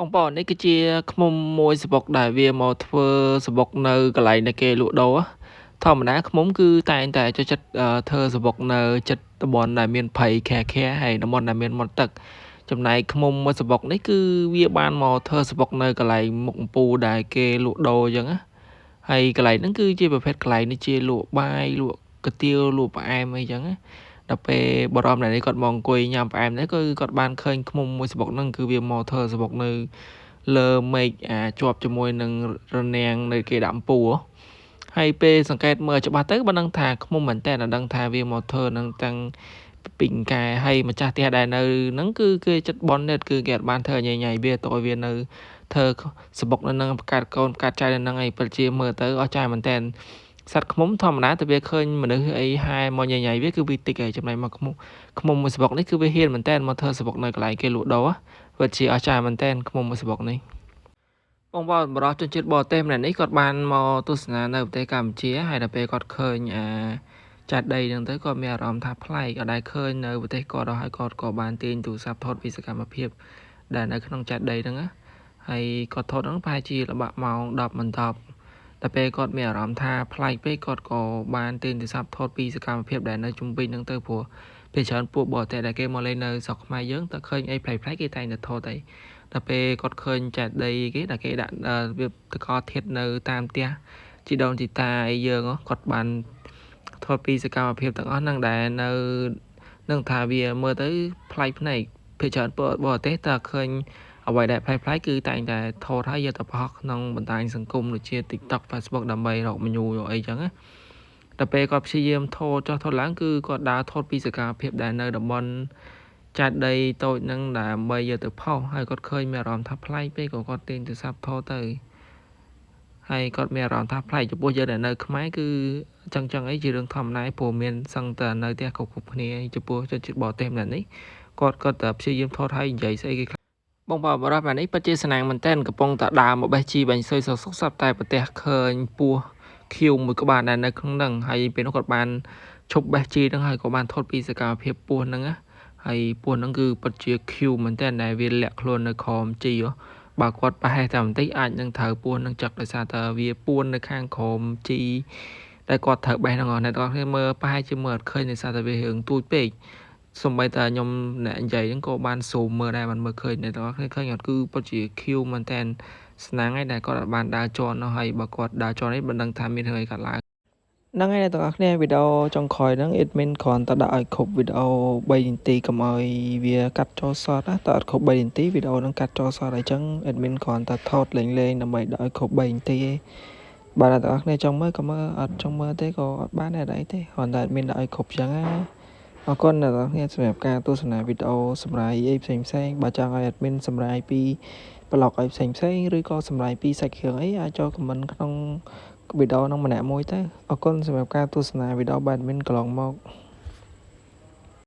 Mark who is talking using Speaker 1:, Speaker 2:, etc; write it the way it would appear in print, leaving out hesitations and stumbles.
Speaker 1: បងប្អូននេះគឺជាឃ្មុំមួយសំបុកដែលវាមកធ្វើសំបុកនៅកន្លែងដែលគេលក់ដូរធម្មតាឃ្មុំគឺតែងតែចូលចិត្តធ្វើសំបុកនៅចិត្តតំបន់ដែលមានព្រៃខែហើយតំបន់ដែលមានមាត់ទឹកចំណែកឃ្មុំមួយសំបុកនេះគឺវាបានមកធ្វើសំបុកនៅកន្លែងមុខអំពូលដែលគេលក់ដូរអញ្ចឹងណាហើយកន្លែងហ្នឹងគឺជាប្រភេទកន្លែងនេះជាលក់បាយលក់កាទៀវលក់ផ្អែមអីចឹងណាដល់ពេលបរមនេះគាត់មកអង្គុយញ៉ាំផ្អែមនេះគឺគាត់បានឃើញឃ្មុំមួយសំបុកហ្នឹងគឺវាមកធ្វើសំបុកនៅលើមេឃជាប់ជាមួយនឹងរនាំងនៅគេដាក់អំពូលហើយពេលសង្កេតមើលច្បាស់ទៅបានដឹងថាឃ្មុំមែនតើដឹងថាវាមកធ្វើនឹងទាំងពីងកែហើយម្ចាស់ផ្ទះដែលនៅហ្នឹងគឺគេចិត្តបននេះគឺគេអត់បានធ្វើញ៉ៃវាតឲ្យវានៅធ្វើសំបុកនៅនឹងបង្កើតកូនបង្កើតចៅនៅនឹងអីពិតជាមើលទៅអស្ចារ្យមែនតើសត្វឃ្មុំធម្មតាតែវាឃើញមនុស្សអីហែមកញ៉ៃវាគឺវាតិចហើយចំណែកមកឃ្មុំមួយស្បុកនេះគឺវាហ៊ានមែនតើមកធ្វើសំបុកនៅកន្លែងគេលក់ដូរពិតជាអស្ចារ្យមែនតើឃ្មុំមួយស្បុកនេះបងប្អូនបរិសុទ្ធជនជាតិបរទេសម្នាក់នេះគាត់បានមកទស្សនានៅប្រទេសកម្ពុជាហើយដល់ពេលគាត់ឃើញចាត់ដីហ្នឹងទៅគាត់មានអារម្មណ៍ថាប្លែកអត់ដែលឃើញនៅប្រទេសគាត់ដល់ហើយគាត់ក៏បានទាញទូរស័ព្ទថតពីសកម្មភាពដែលនៅក្នុងចាត់ដីហ្នឹងណាហើយគាត់ថតហ្នឹងប្រហែលជាល្បាក់ម៉ោង10មិន10ដល់ពេលគាត់មានអារម្មណ៍ថាប្លែកពេកគាត់ក៏បានទាញទូរស័ព្ទថតពីសកម្មភាពដែលនៅជុំវិញហ្នឹងទៅព្រោះពេលច្រើនពួកបរទេសដែលគេមកលេងនៅស្រុកខ្មែរយើងតែឃើញអីប្លែកៗគេតែងតែថតអីដល់ពេលគាត់ឃើញចាត់ដីគេដែលគេដាក់វាតកធាតនៅតាមផ្ទះជីដូនជីតាអីយើងគាត់បានថតពីសកម្មភាពទាំងអស់ហ្នឹងដែលនៅនឹងថាវាមើលទៅប្លែកភ្នែកពេលច្រើនពួកបរទេសតែឃើញអ្វីដែលប្លែកៗគឺតែងតែថតហើយយកទៅបង្ហោះក្នុងបណ្ដាញសង្គមដូចជា TikTok Facebook ដើម្បីរកមនុស្សអីចឹងណាដល់ពេលគាត់ព្យាយាមថតចុះថតឡើងគឺគាត់ដើរថតពីសកម្មភាពដែលនៅតំបន់ចាត់ដីតូចហ្នឹងដើម្បីយកទៅផុសហើយគាត់ឃើញមានអារម្មណ៍ថាប្លែកពេកក៏គាត់ទាញទូរស័ព្ទថតទៅហើយគាត់មានអារម្មណ៍ថាប្លែកចំពោះយើងដែលនៅខ្មែរគឺចឹងអីជារឿងធម្មតាព្រោះមានសឹងតែនៅផ្ទះគ្រប់គ្នាចំពោះជនជាតិបរទេសម្នាក់នេះគាត់តែព្យាយាមថតហើយនិយាយស្អីគេបងប្អូនបរិបទនេះពិតជាស្នាងមែនតើកំពុងតែដើរមកបេះជីបាញ់សុយសុកសុកតែប្រទេសឃើញពស់ខៀវមួយក្បាលនៅក្នុងហ្នឹងហើយពេលនោះគាត់បានឈប់បេះជីហ្នឹងហើយក៏បានថតពីសកម្មភាពពស់ហ្នឹងណាហើយពស់ហ្នឹងគឺពិតជាខៀវមែនតើដែលវាលាក់ខ្លួននៅក្រោមជីបើគាត់ប្រហែសតែបន្តិចអាចនឹងត្រូវពស់នឹងចឹកដោយសារតែវាពួននៅខាងក្រោមជីដែលគាត់ត្រូវបេះហ្នឹងអ្នកទាំងគ្នាមើលប្រហែលជាមើលអត់ឃើញដោយសារតែវារឿងទូចពេកសូម្បីតែខ្ញុំអ្នកនិយាយហ្នឹងក៏បានស៊ូមមើលដែរបានមើលឃើញអ្នកទាំងគ្នាឃើញអត់គឺពិតជាខៀវមែនតើស្នាងឯដែលគាត់អត់បានដើរជន់នោះហើយបើគាត់ដើរជន់នេះមិនដឹងថាមានរឿងអីកើតឡើងហ្នឹងហើយអ្នកទាំងអស់គ្នាវីដេអូចុងក្រោយហ្នឹង admin គ្រាន់តែដាក់ឲ្យគ្រប់វីដេអូ3នាទីកុំឲ្យវាកាត់ចូលសតណាតែអត់គ្រប់3នាទីវីដេអូហ្នឹងកាត់ចូលសតអញ្ចឹង admin គ្រាន់តែថតលេងដើម្បីដាក់ឲ្យគ្រប់3នាទីឯងបាទអ្នកទាំងអស់គ្នាចង់មើលក៏មើលអត់ចង់មើលទេក៏អត់បានដែរអីទេគ្រាន់តែ admin ដាក់ឲ្យគ្រប់អញ្ចឹងណាអរគុណអ្នកទាំងអស់គ្នាសម្រាប់ការទស្សនាវីដេអូសម្រាប់អីផ្សេងបើចង់ឲ្យ admin សម្រាប់ពីប្លុកអីផ្សេងឬក៏សម្រាប់ពីសាច់គ្រឿងអីអាចចូល comment ក្នុងវីដេអូហ្នឹងម្នាក់មួយទៅអរគុណសម្រាប់ការទស្សនាវីដេអូ Badmin កន្លងមក